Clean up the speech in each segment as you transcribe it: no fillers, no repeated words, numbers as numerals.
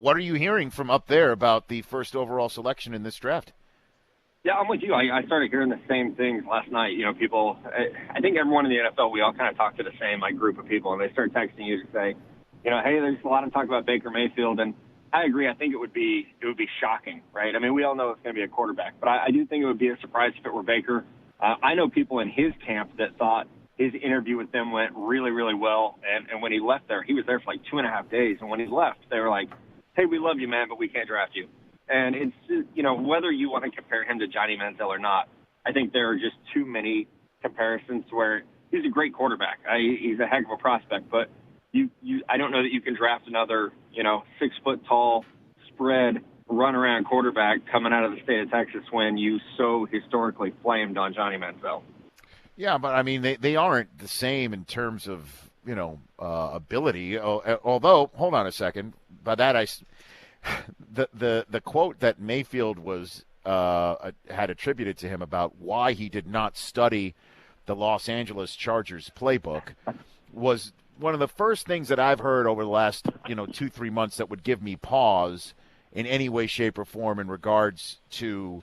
What are you hearing from up there about the first overall selection in this draft? Yeah, I'm with you. I started hearing the same things last night. People, I think everyone in the NFL, we all kind of talk to the same group of people, and they start texting you to say, hey, there's a lot of talk about Baker Mayfield, and I agree. I think it would be shocking, right? I mean, we all know it's going to be a quarterback, but I do think it would be a surprise if it were Baker. I know people in his camp that thought his interview with them went really, really well, and when he left there, he was there for like 2.5 days, and when he left, they were like, hey, we love you, man, but we can't draft you. And it's, whether you want to compare him to Johnny Manziel or not, I think there are just too many comparisons where he's a great quarterback. He's a heck of a prospect, but I don't know that you can draft another, 6 foot tall spread run around quarterback coming out of the state of Texas when you so historically flamed on Johnny Manziel. Yeah, but I mean, they aren't the same in terms of, ability. Although, hold on a second. By that, the quote that Mayfield had attributed to him about why he did not study the Los Angeles Chargers playbook was one of the first things that I've heard over the last 2-3 months that would give me pause in any way, shape, or form in regards to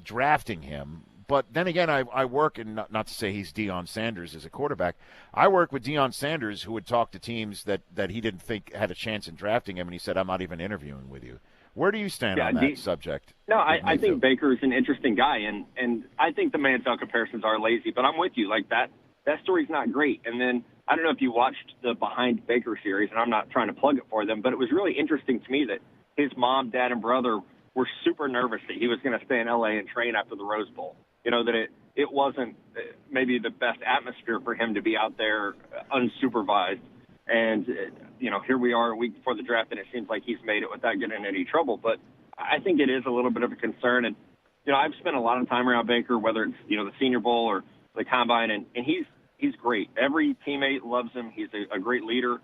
drafting him. But then again, I work, and not to say he's Deion Sanders as a quarterback, I work with Deion Sanders, who would talk to teams that he didn't think had a chance in drafting him, and he said, I'm not even interviewing with you. Where do you stand on that subject? No, I think Baker is an interesting guy, and I think the Manziel comparisons are lazy, but I'm with you. Like, that story's not great. And then, I don't know if you watched the Behind Baker series, and I'm not trying to plug it for them, but it was really interesting to me that his mom, dad, and brother were super nervous that he was going to stay in L.A. and train after the Rose Bowl. That it wasn't maybe the best atmosphere for him to be out there unsupervised. And, here we are a week before the draft, and it seems like he's made it without getting in any trouble. But I think it is a little bit of a concern. And, I've spent a lot of time around Baker, whether it's, the Senior Bowl or the Combine, and he's great. Every teammate loves him. He's a great leader.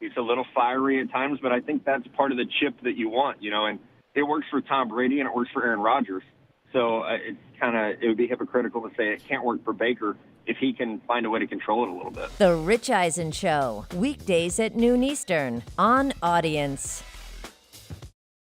He's a little fiery at times, but I think that's part of the chip that you want, and it works for Tom Brady and it works for Aaron Rodgers. So it would be hypocritical to say it can't work for Baker if he can find a way to control it a little bit. The Rich Eisen Show, weekdays at noon Eastern on Audience.